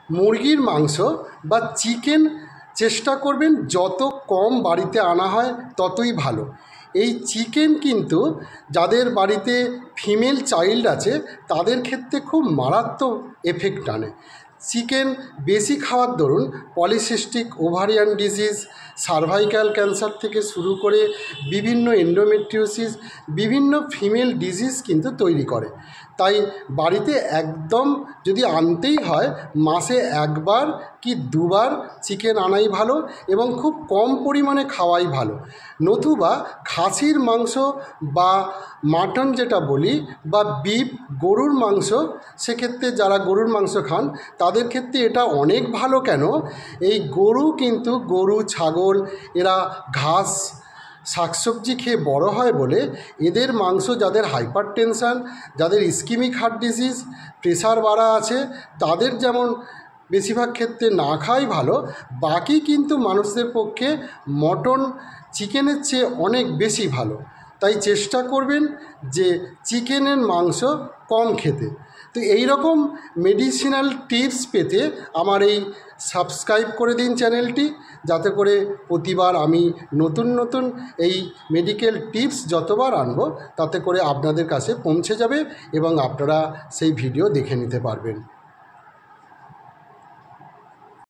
মুরগির মাংস বা চিকেন চেষ্টা করবেন যত কম বাড়িতে আনা হয় ততই ভালো। এই চিকেন কিন্তু যাদের বাড়িতে ফিমেল চাইল্ড আছে তাদের ক্ষেত্রে খুব মারাত্মক এফেক্ট আনে। চিকেন বেশি খাওয়ার দরুন polycystic ovarian disease, cervical cancer থেকে শুরু করে বিভিন্ন এন্ডোমেট্রিওসিস, বিভিন্ন ফিমেল ডিজিজ কিন্তু তৈরি করে। তাই বাড়িতে একদম যদি আনতেই হয় মাসে একবার কি দুবার চিকেন আনাই ভালো এবং খুব কম পরিমাণে খাওয়াই ভালো। নতুবা খাসির মাংস বা মাটন যেটা বলি বা বিফ, গরুর মাংস, সেক্ষেত্রে যারা গরুর মাংস খান তাদের ক্ষেত্রে এটা অনেক ভালো। কেন? এই গরু ছাগল এরা ঘাস শাকসবজি খেয়ে বড় হয় বলে এদের মাংস যাদের হাইপার টেনশান, যাদের ইস্কিমিক হার্ট ডিজিজ, প্রেশার বাড়া আছে তাদের যেমন বেশিরভাগ ক্ষেত্রে না খাওয়াই ভালো। বাকি কিন্তু মানুষদের পক্ষে মটন চিকেনের চেয়ে অনেক বেশি ভালো। তাই চেষ্টা করবেন যে চিকেনের মাংস কম খেতে। তো এই রকম মেডিসিনাল টিপস পেতে আমার এই সাবস্ক্রাইব করে দিন চ্যানেলটি, যাতে করে প্রতিবার আমি নতুন নতুন এই মেডিকেল টিপস যতবার আনবো তাতে করে আপনাদের কাছে পৌঁছে যাবে এবং আপনারা সেই ভিডিও দেখে নিতে পারবেন।